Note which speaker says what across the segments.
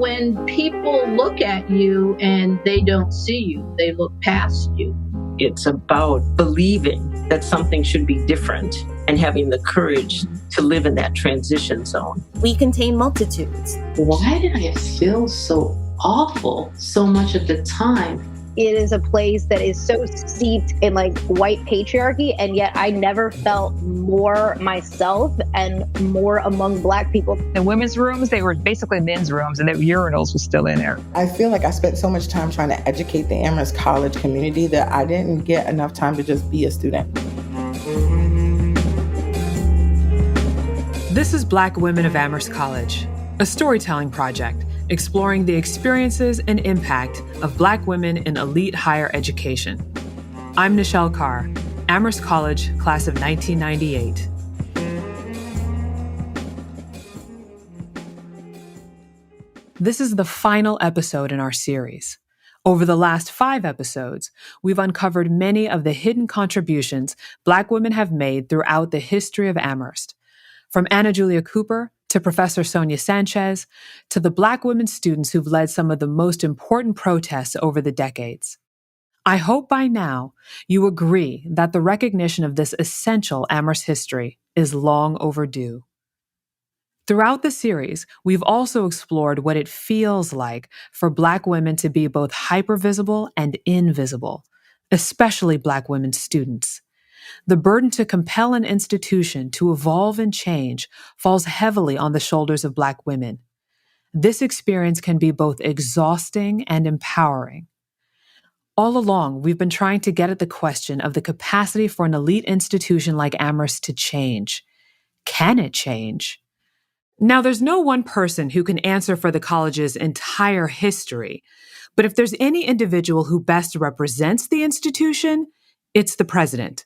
Speaker 1: when people look at you and they don't see you, they look past you.
Speaker 2: It's about believing that something should be different and having the courage to live in that transition zone.
Speaker 3: We contain multitudes.
Speaker 4: Why did I feel so awful so much of the time?
Speaker 5: It is a place that is so steeped in like white patriarchy, and yet I never felt more myself and more among Black people.
Speaker 6: The women's rooms, they were basically men's rooms, and the urinals were still in there.
Speaker 7: I feel like I spent so much time trying to educate the Amherst College community that I didn't get enough time to just be a student.
Speaker 8: This is Black Women of Amherst College, a storytelling project exploring the experiences and impact of Black women in elite higher education. I'm Nichelle Carr, Amherst College, class of 1998. This is the final episode in our series. Over the last 5 episodes, we've uncovered many of the hidden contributions Black women have made throughout the history of Amherst. From Anna Julia Cooper to Professor Sonia Sanchez, to the Black women students who've led some of the most important protests over the decades. I hope by now you agree that the recognition of this essential Amherst history is long overdue. Throughout the series, we've also explored what it feels like for Black women to be both hypervisible and invisible, especially Black women students. The burden to compel an institution to evolve and change falls heavily on the shoulders of Black women. This experience can be both exhausting and empowering. All along, we've been trying to get at the question of the capacity for an elite institution like Amherst to change. Can it change? Now, there's no one person who can answer for the college's entire history, but if there's any individual who best represents the institution, it's the president.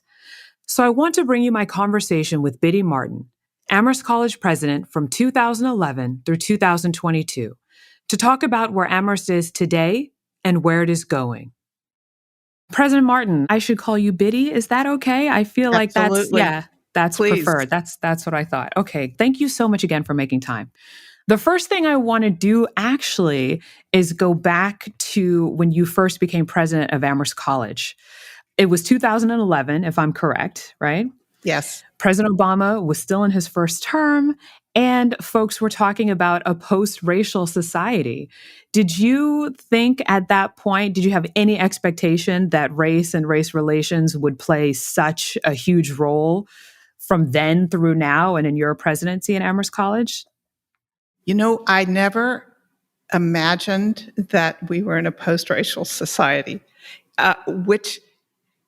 Speaker 8: So I want to bring you my conversation with Biddy Martin, Amherst College president from 2011 through 2022, to talk about where Amherst is today and where it is going. President Martin, I should call you Biddy. Is that okay? I feel like that's
Speaker 9: Please.
Speaker 8: Preferred. That's what I thought. Okay. Thank you so much again for making time. The first thing I want to do actually is go back to when you first became president of Amherst College. It was 2011, if I'm correct, right?
Speaker 9: Yes.
Speaker 8: President Obama was still in his first term, and folks were talking about a post-racial society. Did you think at that point, did you have any expectation that race and race relations would play such a huge role from then through now and in your presidency at Amherst College?
Speaker 9: You know, I never imagined that we were in a post-racial society, which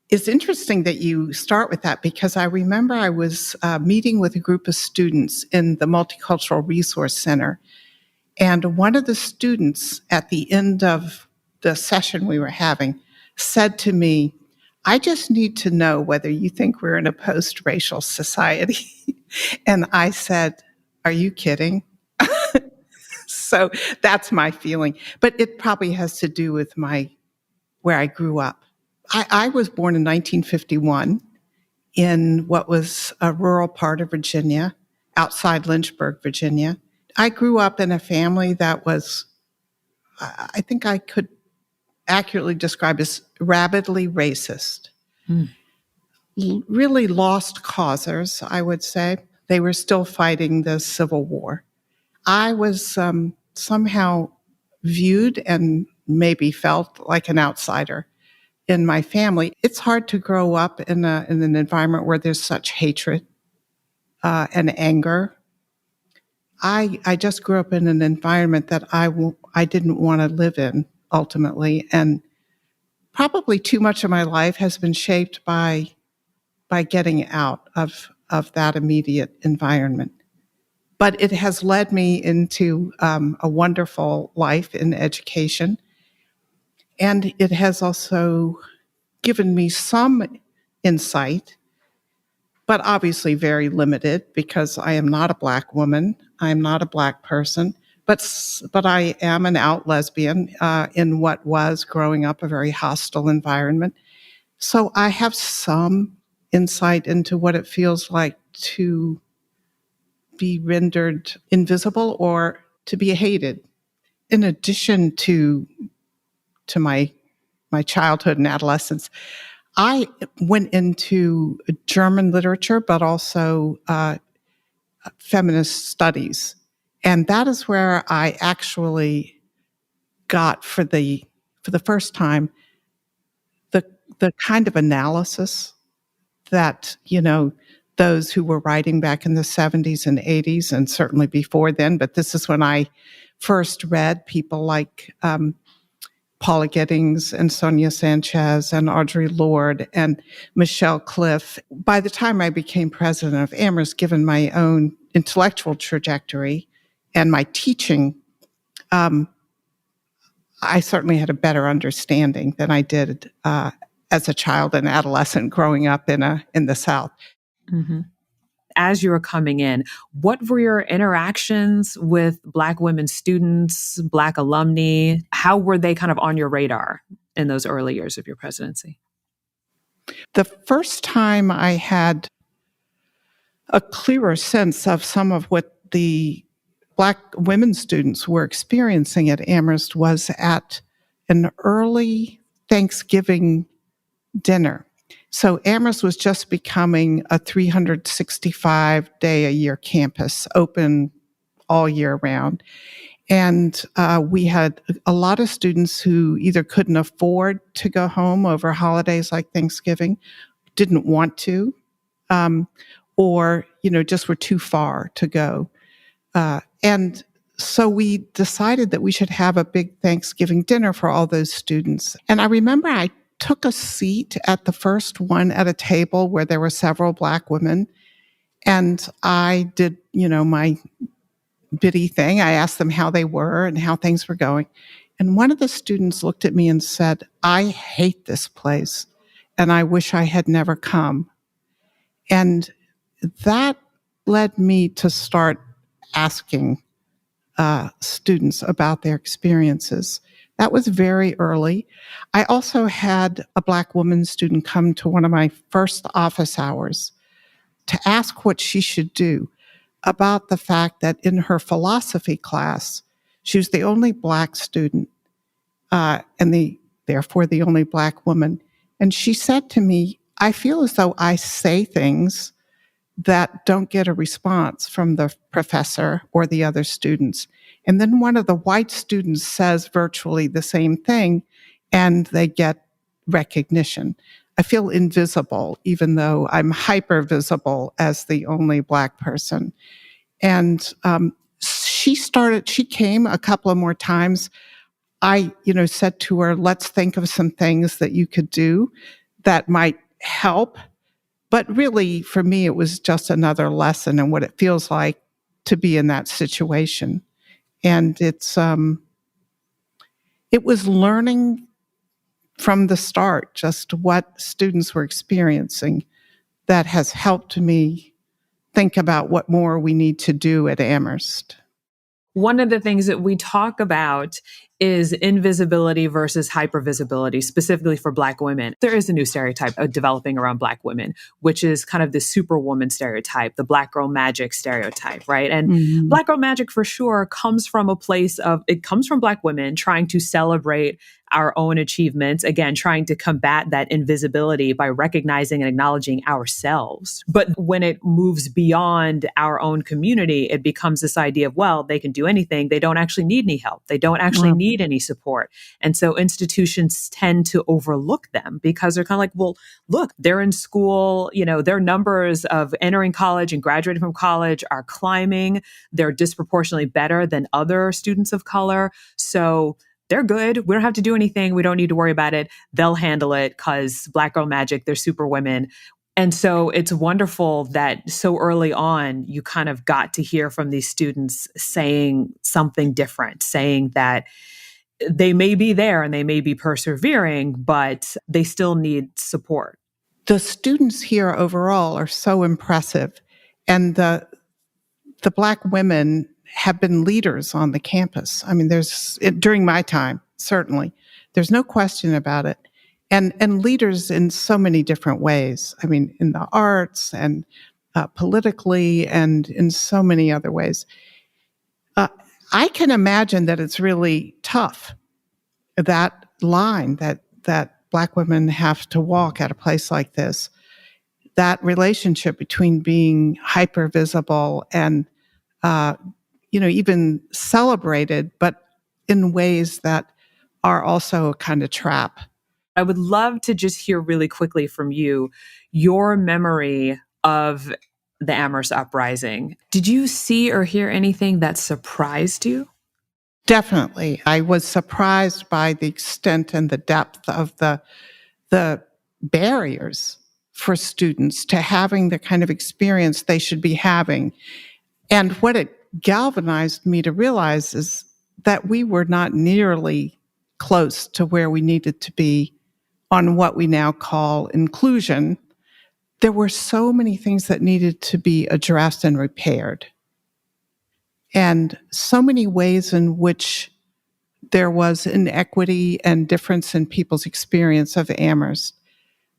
Speaker 9: is interesting that you start with that, because I remember I was meeting with a group of students in the Multicultural Resource Center, and one of the students at the end of the session we were having said to me, "I just need to know whether you think we're in a post-racial society." And I said, "Are you kidding?" So that's my feeling. But it probably has to do with where I grew up. I was born in 1951 in what was a rural part of Virginia, outside Lynchburg, Virginia. I grew up in a family that was, I think I could accurately describe as rabidly racist. Really lost causers, I would say. They were still fighting the Civil War. I was somehow viewed and maybe felt like an outsider in my family. It's hard to grow up in an environment where there's such hatred and anger. I just grew up in an environment that I didn't want to live in ultimately, and probably too much of my life has been shaped by getting out of that immediate environment. But it has led me into a wonderful life in education. And it has also given me some insight, but obviously very limited, because I am not a Black woman. I am not a Black person, but I am an out lesbian in what was growing up a very hostile environment. So I have some insight into what it feels like to be rendered invisible or to be hated in addition to my childhood and adolescence, I went into German literature, but also feminist studies. And that is where I actually got for the first time the kind of analysis that, those who were writing back in the 70s and 80s, and certainly before then, but this is when I first read people like Paula Giddings and Sonia Sanchez and Audre Lorde and Michelle Cliff. By the time I became president of Amherst, given my own intellectual trajectory and my teaching, I certainly had a better understanding than I did as a child and adolescent growing up in the South.
Speaker 8: Mm-hmm. As you were coming in, what were your interactions with Black women students, Black alumni? How were they kind of on your radar in those early years of your presidency?
Speaker 9: The first time I had a clearer sense of some of what the Black women students were experiencing at Amherst was at an early Thanksgiving dinner. So Amherst was just becoming a 365-day-a-year campus, open all year round. And we had a lot of students who either couldn't afford to go home over holidays like Thanksgiving, didn't want to, or, just were too far to go. And so we decided that we should have a big Thanksgiving dinner for all those students. And I remember I took a seat at the first one at a table where there were several Black women. And I did, my Biddy thing. I asked them how they were and how things were going. And one of the students looked at me and said, "I hate this place, and I wish I had never come." And that led me to start asking students about their experiences. That was very early. I also had a Black woman student come to one of my first office hours to ask what she should do about the fact that in her philosophy class, she was the only Black student and therefore the only Black woman. And she said to me, "I feel as though I say things that don't get a response from the professor or the other students. And then one of the white students says virtually the same thing, and they get recognition. I feel invisible, even though I'm hyper visible as the only Black person." And she came a couple of more times. I, said to her, "Let's think of some things that you could do that might help." But really, for me, it was just another lesson in what it feels like to be in that situation. And it was learning from the start just what students were experiencing that has helped me think about what more we need to do at Amherst.
Speaker 8: One of the things that we talk about is invisibility versus hypervisibility, specifically for Black women. There is a new stereotype developing around Black women, which is kind of the superwoman stereotype, the Black girl magic stereotype, right? And Black girl magic for sure comes from it comes from Black women trying to celebrate our own achievements, again, trying to combat that invisibility by recognizing and acknowledging ourselves. But when it moves beyond our own community, it becomes this idea of, well, they can do anything. They don't actually need any help. They don't actually need any support. And so institutions tend to overlook them because they're kind of like, well, look, they're in school, their numbers of entering college and graduating from college are climbing. They're disproportionately better than other students of color. So they're good. We don't have to do anything. We don't need to worry about it. They'll handle it because Black girl magic, they're super women. And so it's wonderful that so early on, you kind of got to hear from these students saying something different, saying that they may be there and they may be persevering, but they still need support.
Speaker 9: The students here overall are so impressive. And the Black women have been leaders on the campus. I mean, during my time, certainly, there's no question about it. And leaders in so many different ways. I mean, in the arts and politically and in so many other ways. I can imagine that it's really tough, that line that Black women have to walk at a place like this, that relationship between being hyper visible and, even celebrated, but in ways that are also a kind of trap.
Speaker 8: I would love to just hear really quickly from you your memory of the Amherst uprising. Did you see or hear anything that surprised you?
Speaker 9: Definitely. I was surprised by the extent and the depth of the barriers for students to having the kind of experience they should be having. And what it galvanized me to realize is that we were not nearly close to where we needed to be on what we now call inclusion. There were so many things that needed to be addressed and repaired, and so many ways in which there was inequity and difference in people's experience of Amherst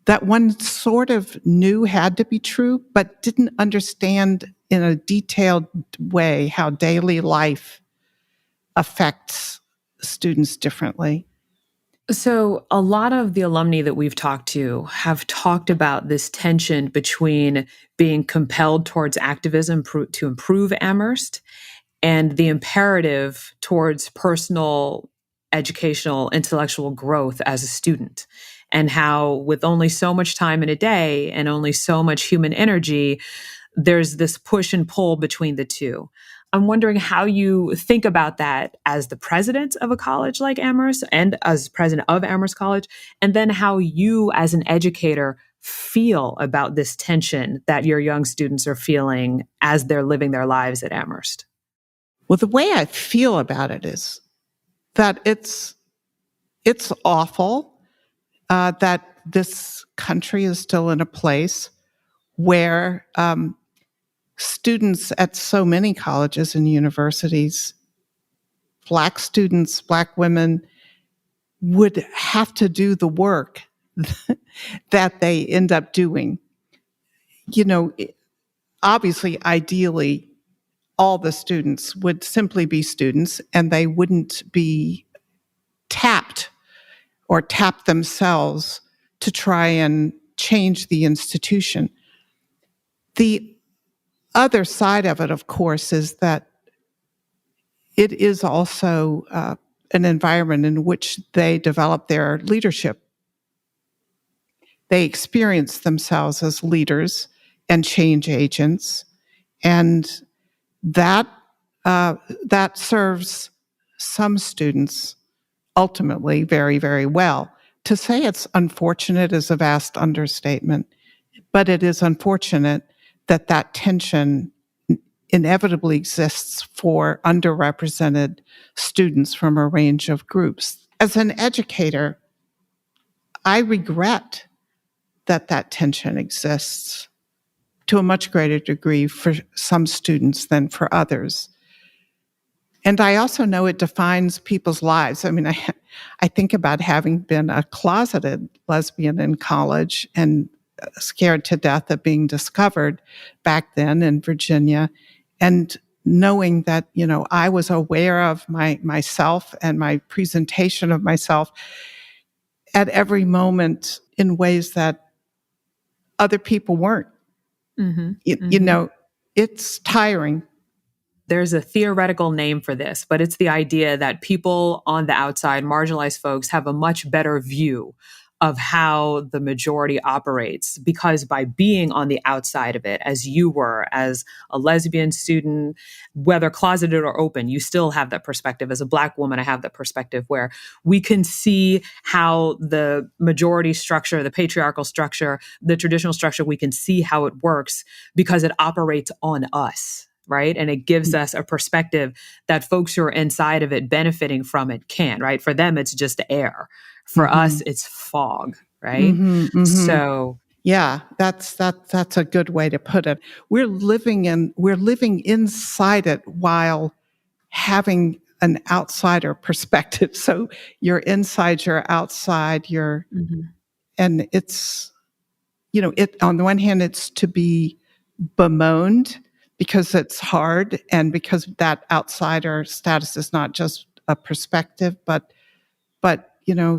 Speaker 9: that one sort of knew had to be true, but didn't understand in a detailed way how daily life affects students differently.
Speaker 8: So, a lot of the alumni that we've talked to have talked about this tension between being compelled towards activism to improve Amherst and the imperative towards personal, educational, intellectual growth as a student. And how, with only so much time in a day and only so much human energy, there's this push and pull between the two. I'm wondering how you think about that as the president of a college like Amherst and as president of Amherst College, and then how you as an educator feel about this tension that your young students are feeling as they're living their lives at Amherst.
Speaker 9: Well, the way I feel about it is that it's awful that this country is still in a place where students at so many colleges and universities, Black students, Black women, would have to do the work that they end up doing. Obviously, ideally, all the students would simply be students and they wouldn't be tapped or tap themselves to try and change the institution. The other side of it, of course, is that it is also an environment in which they develop their leadership. They experience themselves as leaders and change agents, and that serves some students ultimately very, very well. To say it's unfortunate is a vast understatement, but it is unfortunate that tension inevitably exists for underrepresented students from a range of groups. As an educator, I regret that tension exists to a much greater degree for some students than for others. And I also know it defines people's lives. I mean, I think about having been a closeted lesbian in college and scared to death of being discovered back then in Virginia, and knowing that, I was aware of myself and my presentation of myself at every moment in ways that other people weren't.
Speaker 8: Mm-hmm.
Speaker 9: It's tiring.
Speaker 8: There's a theoretical name for this, but it's the idea that people on the outside, marginalized folks, have a much better view of how the majority operates, because by being on the outside of it, as you were, as a lesbian student, whether closeted or open, you still have that perspective. As a Black woman, I have that perspective where we can see how the majority structure, the patriarchal structure, the traditional structure, we can see how it works because it operates on us. Right. And it gives us a perspective that folks who are inside of it benefiting from it can't. Right. For them, it's just air. For us, it's fog. Right. So.
Speaker 9: Yeah, that's a good way to put it. We're living inside it while having an outsider perspective. So you're inside, you're outside, and it's, it, on the one hand, it's to be bemoaned because it's hard and because that outsider status is not just a perspective, but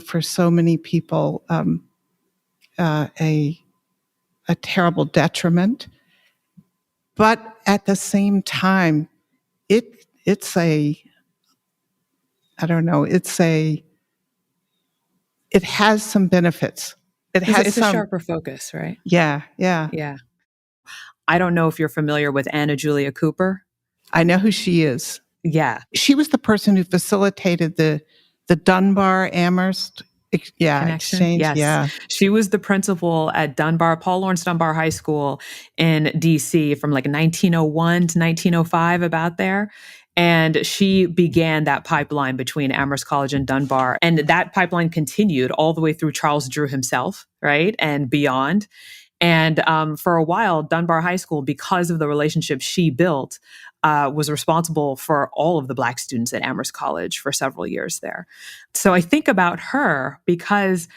Speaker 9: for so many people, a terrible detriment. But at the same time, it's a it has some benefits.
Speaker 8: It's a sharper focus, right?
Speaker 9: Yeah.
Speaker 8: Yeah. I don't know if you're familiar with Anna Julia Cooper.
Speaker 9: I know who she is.
Speaker 8: Yeah.
Speaker 9: She was the person who facilitated the Dunbar Amherst
Speaker 8: Connection.
Speaker 9: exchange.
Speaker 8: Yes.
Speaker 9: Yeah.
Speaker 8: She was the principal at Paul Laurence Dunbar High School in DC from like 1901 to 1905, about there. And she began that pipeline between Amherst College and Dunbar. And that pipeline continued all the way through Charles Drew himself, right? And beyond. And for a while, Dunbar High School, because of the relationship she built, was responsible for all of the Black students at Amherst College for several years there. So I think about her because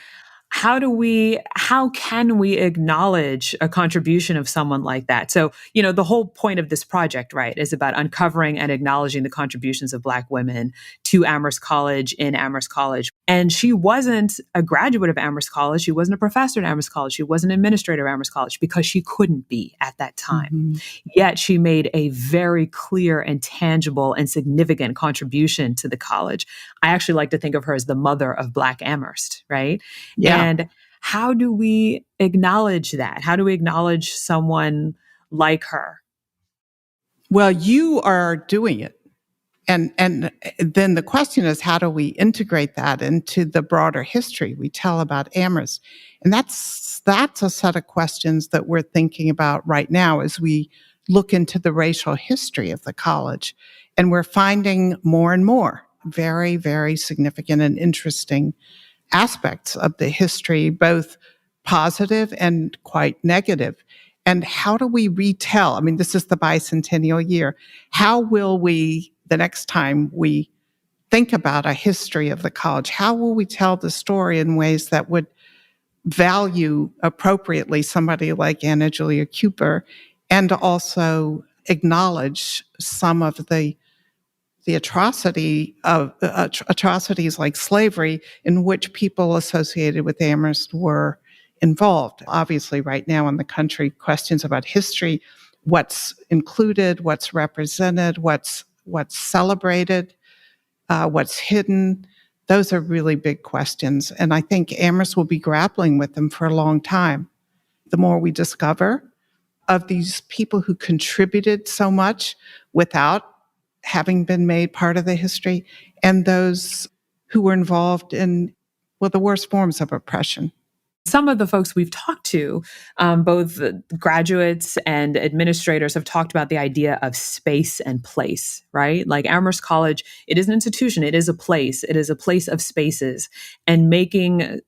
Speaker 8: how can we acknowledge a contribution of someone like that? So, the whole point of this project, right, is about uncovering and acknowledging the contributions of Black women to Amherst College, in Amherst College. And she wasn't a graduate of Amherst College. She wasn't a professor at Amherst College. She wasn't an administrator at Amherst College because she couldn't be at that time. Mm-hmm. Yet she made a very clear and tangible and significant contribution to the college. I actually like to think of her as the mother of Black Amherst, right?
Speaker 9: Yeah.
Speaker 8: And how do we acknowledge that? How do we acknowledge someone like her?
Speaker 9: Well, you are doing it. And then the question is, how do we integrate that into the broader history we tell about Amherst? And that's a set of questions that we're thinking about right now as we look into the racial history of the college. And we're finding more and more very, very significant and interesting aspects of the history, both positive and quite negative. And how do we retell? I mean, this is the bicentennial year. How will we, the next time we think about a history of the college, how will we tell the story in ways that would value appropriately somebody like Anna Julia Cooper and also acknowledge some of the atrocities like slavery in which people associated with Amherst were involved? Obviously, right now in the country, questions about history, what's included, what's represented, what's celebrated, what's hidden. Those are really big questions. And I think Amherst will be grappling with them for a long time. The more we discover of these people who contributed so much without having been made part of the history, and those who were involved in, the worst forms of oppression.
Speaker 8: Some of the folks we've talked to, both graduates and administrators, have talked about the idea of space and place, right? Like Amherst College, it is an institution. It is a place. It is a place of spaces, and making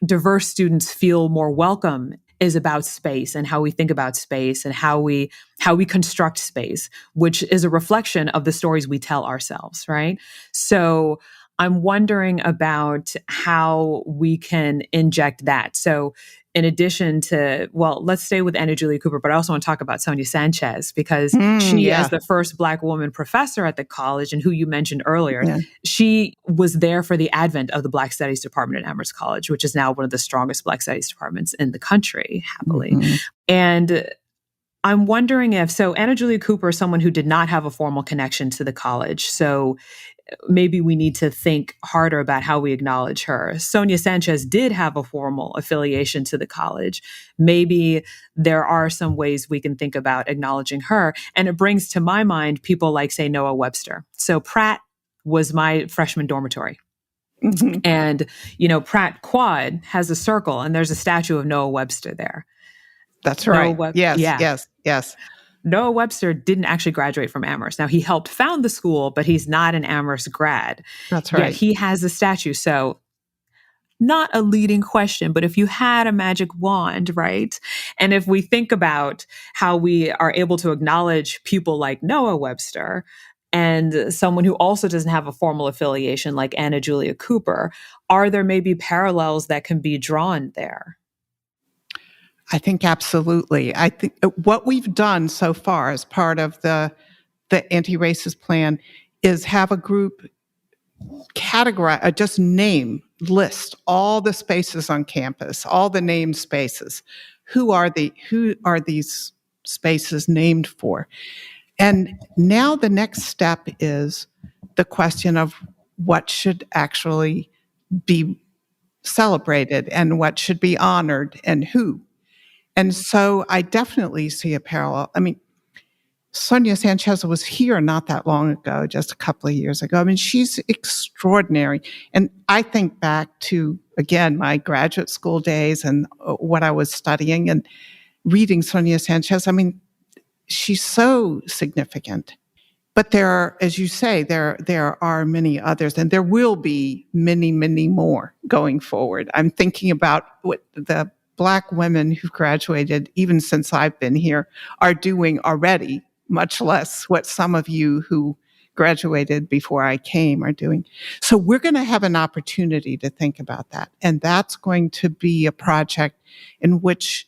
Speaker 8: diverse students feel more welcome is about space and how we think about space and how we construct space, which is a reflection of the stories we tell ourselves, right? So I'm wondering about how we can inject that. So in addition to, let's stay with Anna Julia Cooper, but I also want to talk about Sonia Sanchez because she, as the first Black woman professor at the college, and who you mentioned earlier, she was there for the advent of the Black Studies Department at Amherst College, which is now one of the strongest Black Studies departments in the country, happily. Mm-hmm. And I'm wondering so Anna Julia Cooper is someone who did not have a formal connection to the college. So maybe we need to think harder about how we acknowledge her. Sonia Sanchez did have a formal affiliation to the college. Maybe there are some ways we can think about acknowledging her. And it brings to my mind people like, say, Noah Webster. So Pratt was my freshman dormitory. Mm-hmm. And, Pratt Quad has a circle, and there's a statue of Noah Webster there.
Speaker 9: That's right. Yes.
Speaker 8: Noah Webster didn't actually graduate from Amherst. Now, he helped found the school, but he's not an Amherst grad.
Speaker 9: That's right.
Speaker 8: Yet he has a statue. So not a leading question, but if you had a magic wand, right? And if we think about how we are able to acknowledge people like Noah Webster and someone who also doesn't have a formal affiliation like Anna Julia Cooper, are there maybe parallels that can be drawn there?
Speaker 9: I think absolutely. I think what we've done so far as part of the anti-racist plan is have a group categorize, just list all the spaces on campus, all the named spaces. Who are these spaces named for? And now the next step is the question of what should actually be celebrated and what should be honored and who. And so I definitely see a parallel. I mean, Sonia Sanchez was here not that long ago, just a couple of years ago. I mean, she's extraordinary. And I think back to, again, my graduate school days and what I was studying and reading Sonia Sanchez. I mean, she's so significant. But there are, as you say, there are many others, and there will be many, many more going forward. I'm thinking about what the Black women who've graduated, even since I've been here, are doing already, much less what some of you who graduated before I came are doing. So we're going to have an opportunity to think about that. And that's going to be a project in which,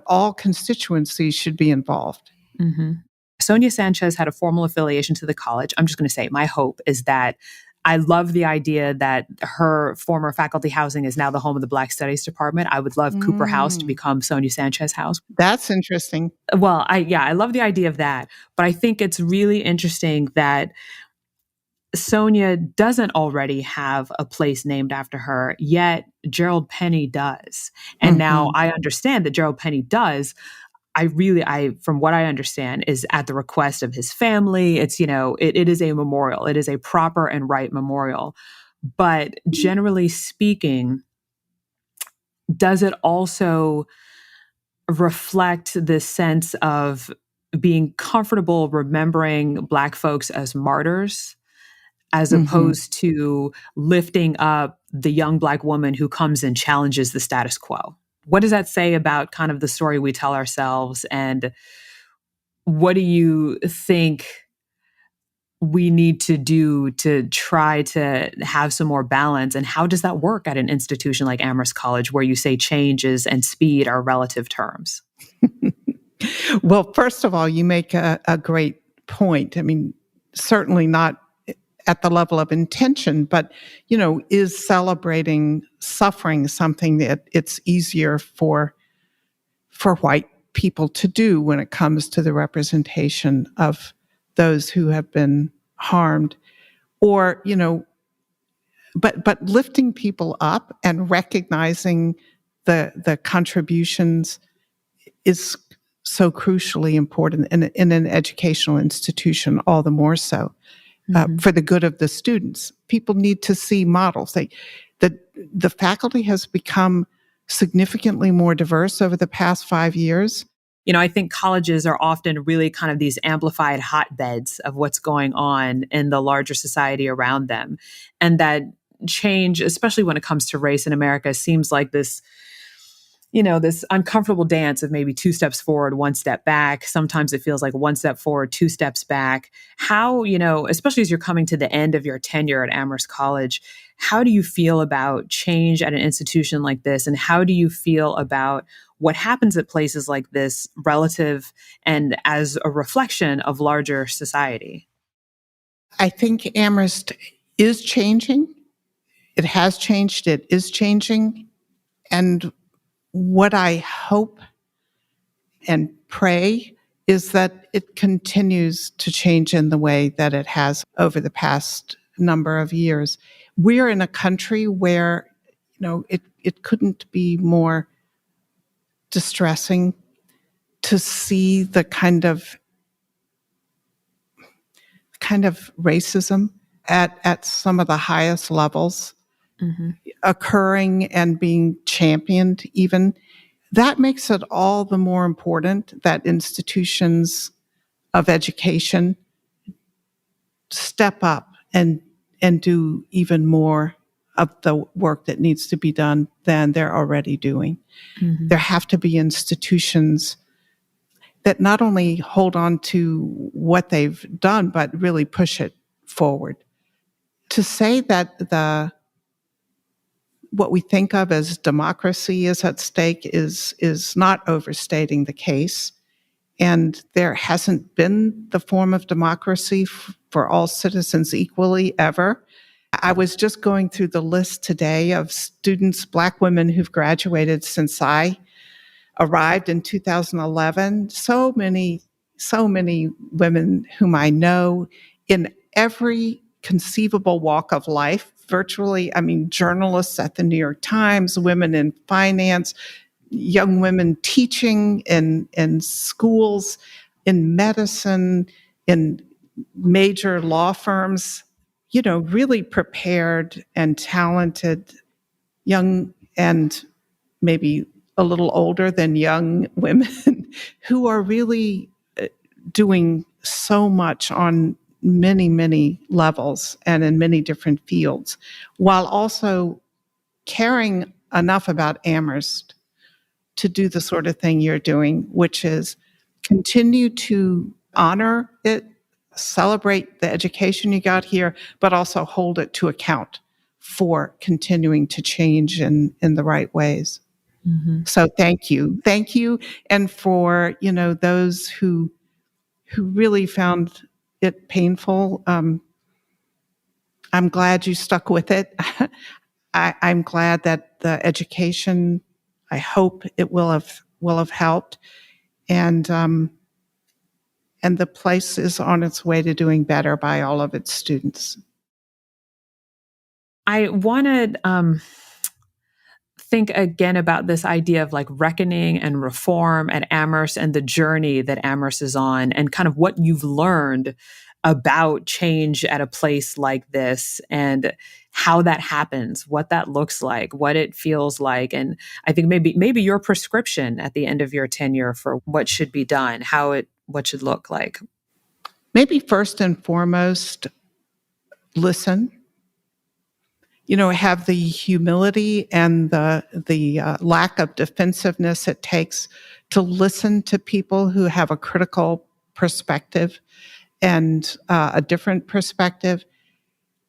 Speaker 9: all constituencies should be involved.
Speaker 8: Mm-hmm. Sonia Sanchez had a formal affiliation to the college. I'm just going to say my hope is that I love the idea that her former faculty housing is now the home of the Black Studies Department. I would love Cooper House to become Sonia Sanchez House.
Speaker 9: That's interesting.
Speaker 8: Well, I love the idea of that. But I think it's really interesting that Sonia doesn't already have a place named after her, yet Gerald Penny does. And now I understand that Gerald Penny does. From what I understand, is at the request of his family. It's, it is a memorial. It is a proper and right memorial. But generally speaking, does it also reflect this sense of being comfortable remembering Black folks as martyrs, as opposed to lifting up the young Black woman who comes and challenges the status quo? What does that say about kind of the story we tell ourselves? And what do you think we need to do to try to have some more balance? And how does that work at an institution like Amherst College, where you say changes and speed are relative terms?
Speaker 9: Well, first of all, you make a great point. I mean, certainly not at the level of intention, but, is celebrating suffering something that it's easier for white people to do when it comes to the representation of those who have been harmed? Or, but lifting people up and recognizing the contributions is so crucially important in an educational institution, all the more so. For the good of the students. People need to see models. The faculty has become significantly more diverse over the past 5 years.
Speaker 8: I think colleges are often really kind of these amplified hotbeds of what's going on in the larger society around them. And that change, especially when it comes to race in America, seems like this uncomfortable dance of maybe 2 steps forward, 1 step back. Sometimes it feels like 1 step forward, 2 steps back. How, especially as you're coming to the end of your tenure at Amherst College, how do you feel about change at an institution like this? And how do you feel about what happens at places like this relative and as a reflection of larger society?
Speaker 9: I think Amherst is changing. It has changed. It is changing. And what I hope and pray is that it continues to change in the way that it has over the past number of years. We're in a country where, it couldn't be more distressing to see the kind of racism at some of the highest levels occurring and being championed even. That makes it all the more important that institutions of education step up and do even more of the work that needs to be done than they're already doing. There have to be institutions that not only hold on to what they've done, but really push it forward. To say that what we think of as democracy is at stake is not overstating the case. And there hasn't been the form of democracy for all citizens equally ever. I was just going through the list today of students, Black women who've graduated since I arrived in 2011. So many women whom I know in every conceivable walk of life, virtually, journalists at the New York Times, women in finance, young women teaching in schools, in medicine, in major law firms, really prepared and talented young and maybe a little older than young women who are really doing so much on many, many levels and in many different fields, while also caring enough about Amherst to do the sort of thing you're doing, which is continue to honor it, celebrate the education you got here, but also hold it to account for continuing to change in the right ways. Mm-hmm. So thank you. Thank you. And for, those who really found it painful, I'm glad you stuck with it. I'm glad that the education, I hope it will have helped. And the place is on its way to doing better by all of its students.
Speaker 8: I want to think again about this idea of like reckoning and reform at Amherst and the journey that Amherst is on and kind of what you've learned about change at a place like this and how that happens, what that looks like, what it feels like. And I think maybe your prescription at the end of your tenure for what should be done, what should look like.
Speaker 9: Maybe first and foremost, listen. Have the humility and the lack of defensiveness it takes to listen to people who have a critical perspective and a different perspective,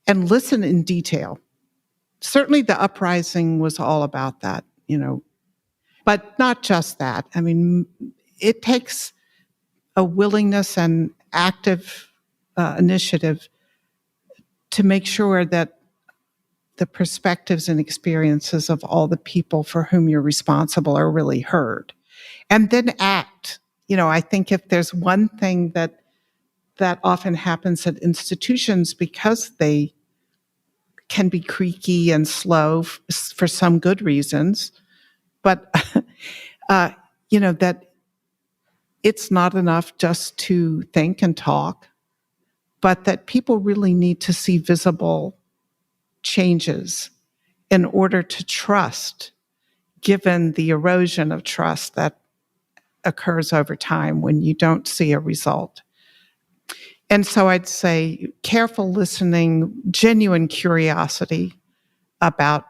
Speaker 9: and listen in detail. Certainly the uprising was all about that, but not just that. It takes a willingness and active initiative to make sure that the perspectives and experiences of all the people for whom you're responsible are really heard. And then act. I think if there's one thing that often happens at institutions, because they can be creaky and slow for some good reasons, but, that it's not enough just to think and talk, but that people really need to see visible changes in order to trust, given the erosion of trust that occurs over time when you don't see a result. And so I'd say careful listening, genuine curiosity about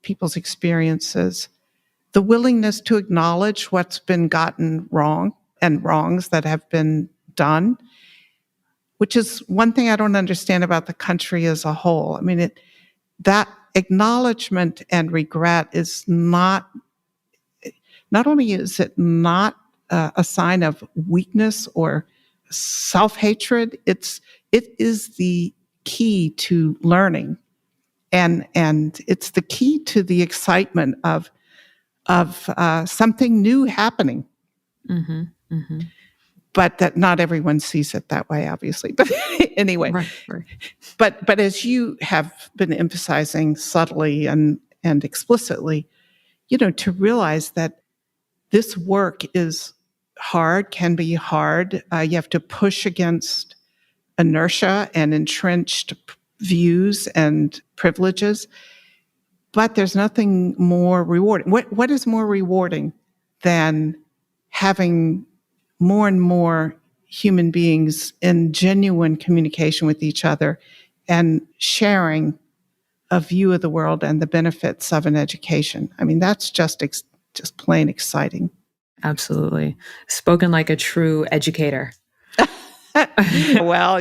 Speaker 9: people's experiences, the willingness to acknowledge what's been gotten wrong and wrongs that have been done, which is one thing I don't understand about the country as a whole. That acknowledgement and regret is not only is it not a sign of weakness or self-hatred, it is the key to learning, and it's the key to the excitement of something new happening. Mm-hmm, mm-hmm. But that not everyone sees it that way, obviously. But anyway, right. But as you have been emphasizing subtly and explicitly, to realize that this work is hard, can be hard. You have to push against inertia and entrenched views and privileges. But there's nothing more rewarding. What is more rewarding than having more and more human beings in genuine communication with each other and sharing a view of the world and the benefits of an education? That's just plain exciting.
Speaker 8: Absolutely. Spoken like a true educator.
Speaker 9: Well,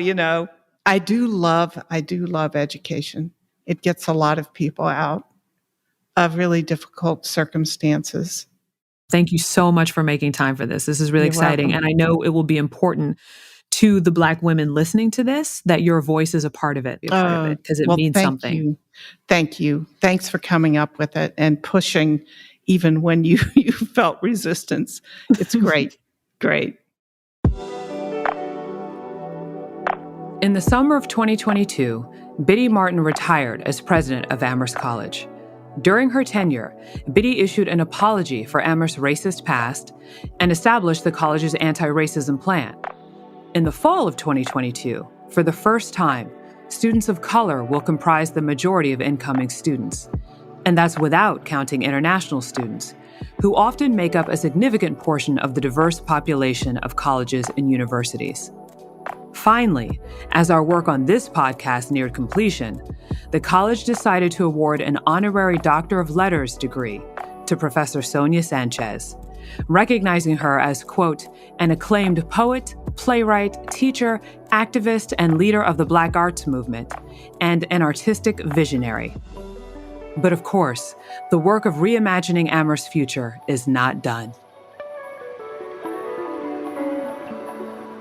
Speaker 9: I do love education. It gets a lot of people out. of really difficult circumstances.
Speaker 8: Thank you so much for making time for this. This is really
Speaker 9: You're
Speaker 8: exciting.
Speaker 9: welcome.
Speaker 8: And I know it will be important to the Black women listening to this that your voice is a part of it, because it
Speaker 9: Well,
Speaker 8: means
Speaker 9: thank
Speaker 8: something.
Speaker 9: you. Thank you. Thanks for coming up with it and pushing even when you felt resistance. It's great. Great.
Speaker 8: In the summer of 2022, Biddy Martin retired as president of Amherst College. During her tenure, Biddy issued an apology for Amherst's racist past and established the college's anti-racism plan. In the fall of 2022, for the first time, students of color will comprise the majority of incoming students. And that's without counting international students, who often make up a significant portion of the diverse population of colleges and universities. Finally, as our work on this podcast neared completion, the college decided to award an honorary Doctor of Letters degree to Professor Sonia Sanchez, recognizing her as, quote, an acclaimed poet, playwright, teacher, activist, and leader of the Black arts movement, and an artistic visionary. But of course, the work of reimagining Amherst's future is not done.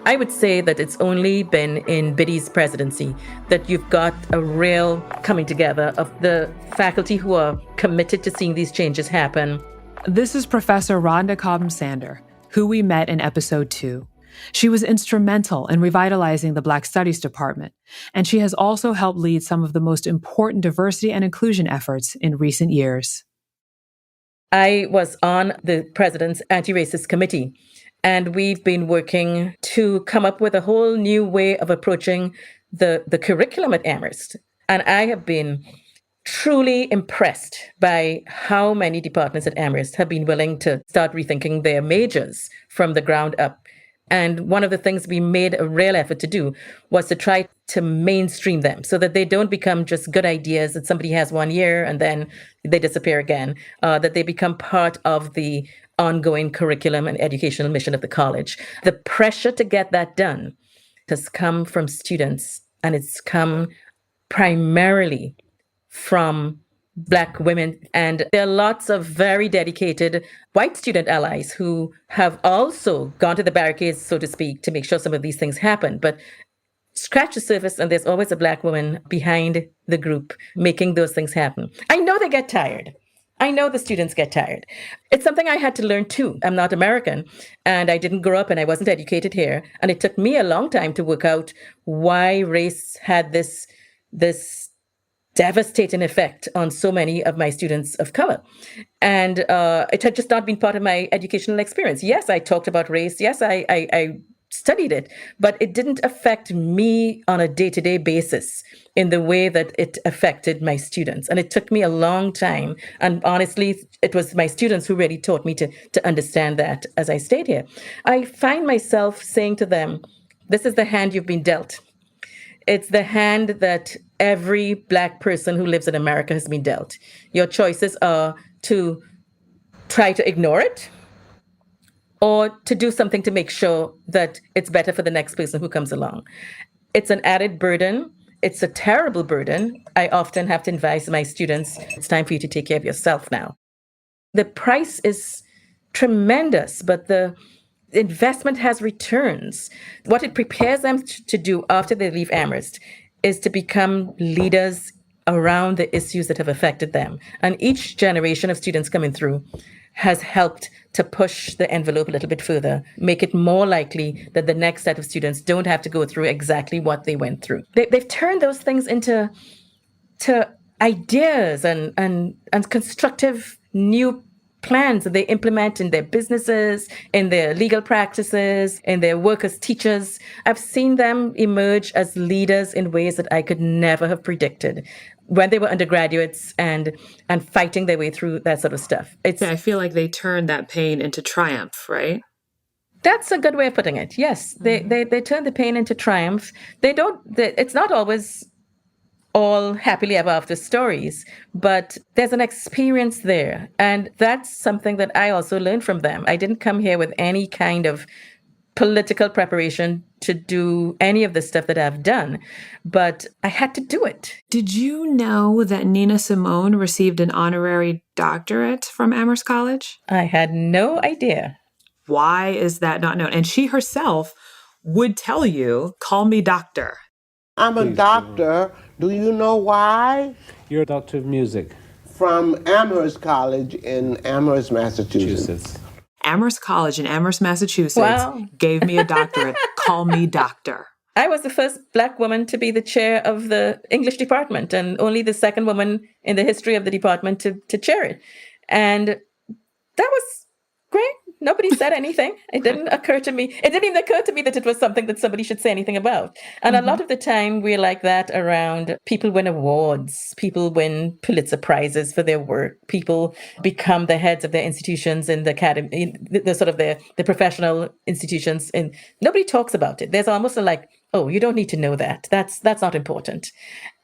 Speaker 10: I would say that it's only been in Biddy's presidency that you've got a real coming together of the faculty who are committed to seeing these changes happen.
Speaker 8: This is Professor Rhonda Cobham-Sander, who we met in episode 2. She was instrumental in revitalizing the Black Studies Department, and she has also helped lead some of the most important diversity and inclusion efforts in recent years.
Speaker 10: I was on the president's anti-racist committee, and we've been working to come up with a whole new way of approaching the curriculum at Amherst. And I have been truly impressed by how many departments at Amherst have been willing to start rethinking their majors from the ground up. And one of the things we made a real effort to do was to try to mainstream them so that they don't become just good ideas that somebody has 1 year and then they disappear again, that they become part of the ongoing curriculum and educational mission of the college. The pressure to get that done has come from students, and it's come primarily from Black women. And there are lots of very dedicated white student allies who have also gone to the barricades, so to speak, to make sure some of these things happen. But scratch the surface, and there's always a Black woman behind the group making those things happen. I know they get tired. I know the students get tired. It's something I had to learn too. I'm not American, and I didn't grow up and I wasn't educated here. And it took me a long time to work out why race had this devastating effect on so many of my students of color. And it had just not been part of my educational experience. Yes, I talked about race. Yes, I studied it, but it didn't affect me on a day-to-day basis in the way that it affected my students. And it took me a long time. And honestly, it was my students who really taught me to understand that as I stayed here. I find myself saying to them, this is the hand you've been dealt. It's the hand that every Black person who lives in America has been dealt. Your choices are to try to ignore it or to do something to make sure that it's better for the next person who comes along. It's an added burden. It's a terrible burden. I often have to advise my students, it's time for you to take care of yourself now. The price is tremendous, but the investment has returns. What it prepares them to do after they leave Amherst is to become leaders around the issues that have affected them. And each generation of students coming through has helped to push the envelope a little bit further, make it more likely that the next set of students don't have to go through exactly what they went through. They've turned those things into ideas and constructive new plans that they implement in their businesses, in their legal practices, in their work as teachers. I've seen them emerge as leaders in ways that I could never have predicted when they were undergraduates and fighting their way through that sort of stuff.
Speaker 8: I feel like they turned that pain into triumph, right?
Speaker 10: That's a good way of putting it. Yes, they turn the pain into triumph. It's not always all happily ever after stories, but there's an experience there. And that's something that I also learned from them. I didn't come here with any kind of political preparation to do any of the stuff that I've done, but I had to do it.
Speaker 8: Did you know that Nina Simone received an honorary doctorate from Amherst College?
Speaker 10: I had no idea.
Speaker 8: Why is that not known? And she herself would tell you, call me doctor.
Speaker 11: I'm a doctor. Do you know why?
Speaker 12: You're a doctor of music.
Speaker 11: From Amherst College in Amherst, Massachusetts.
Speaker 8: Amherst College in Amherst, Massachusetts gave me a doctorate. Call me doctor.
Speaker 10: I was the first Black woman to be the chair of the English department and only the second woman in the history of the department to chair it. And that was great. Nobody said anything. It didn't occur to me. It didn't even occur to me that it was something that somebody should say anything about. And a lot of the time we're like that around people win awards, people win Pulitzer Prizes for their work, people become the heads of their institutions in the academy, the sort of the professional institutions, and nobody talks about it. There's almost a like, oh, you don't need to know that. That's not important.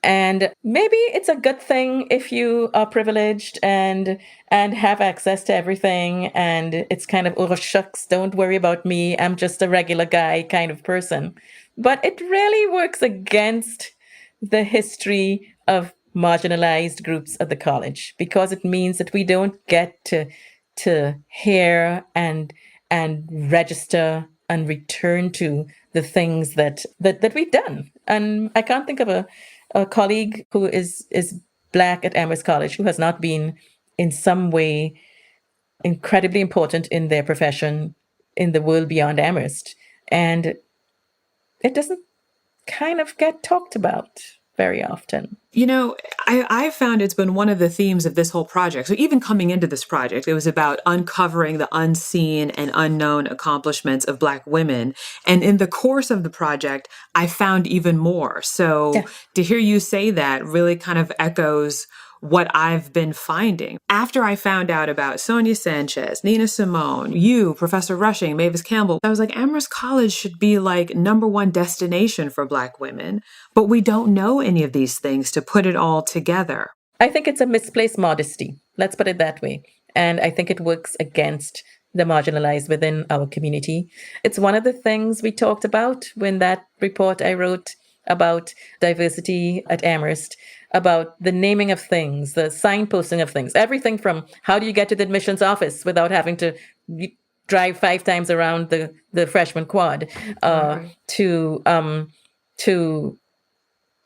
Speaker 10: And maybe it's a good thing if you are privileged and have access to everything. And it's kind of, oh, shucks, don't worry about me. I'm just a regular guy kind of person. But it really works against the history of marginalized groups at the college, because it means that we don't get to hear and register and return to the things that we've done. And I can't think of a colleague who is Black at Amherst College who has not been in some way incredibly important in their profession in the world beyond Amherst. And it doesn't kind of get talked about very often.
Speaker 8: You know, I found it's been one of the themes of this whole project. So even coming into this project, it was about uncovering the unseen and unknown accomplishments of Black women. And in the course of the project, I found even more. So to hear you say that really kind of echoes what I've been finding. After I found out about Sonia Sanchez, Nina Simone, you, Professor Rushing, Mavis Campbell, I was like, Amherst College should be like #1 destination for Black women, but we don't know any of these things to put it all together.
Speaker 10: I think it's a misplaced modesty. Let's put it that way. And I think it works against the marginalized within our community. It's one of the things we talked about when that report I wrote about diversity at Amherst, about the naming of things, the signposting of things, everything from how do you get to the admissions office without having to drive 5 times around the freshman quad, to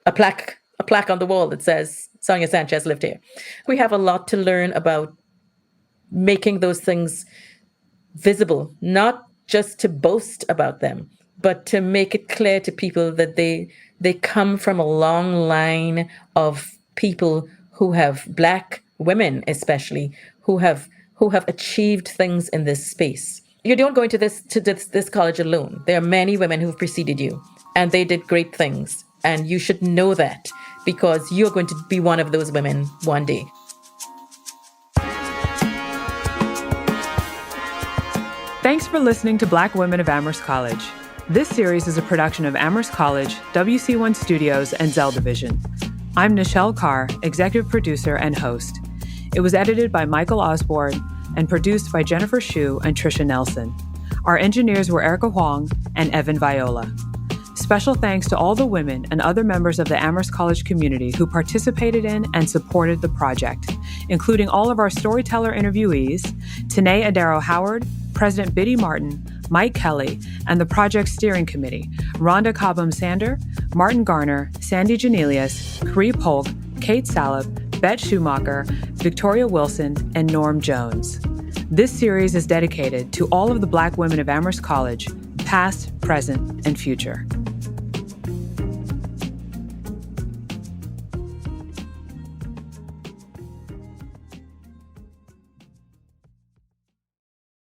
Speaker 10: a plaque on the wall that says Sonia Sanchez lived here. We have a lot to learn about making those things visible, not just to boast about them, but to make it clear to people that they come from a long line of people who have, Black women especially, who have achieved things in this space. You don't go into this college alone. There are many women who've preceded you, and they did great things. And you should know that, because you're going to be one of those women one day.
Speaker 8: Thanks for listening to Black Women of Amherst College. This series is a production of Amherst College, WC1 Studios, and Zell Division. I'm Nichelle Carr, executive producer and host. It was edited by Michael Osborne and produced by Jennifer Hsu and Trisha Nelson. Our engineers were Erica Huang and Evan Viola. Special thanks to all the women and other members of the Amherst College community who participated in and supported the project, including all of our storyteller interviewees, Tanae Adaro-Howard, President Biddy Martin, Mike Kelly, and the project steering committee, Rhonda Cobham-Sander, Martin Garner, Sandy Janelius, Carrie Polk, Kate Salop, Bette Schumacher, Victoria Wilson, and Norm Jones. This series is dedicated to all of the Black women of Amherst College, past, present, and future.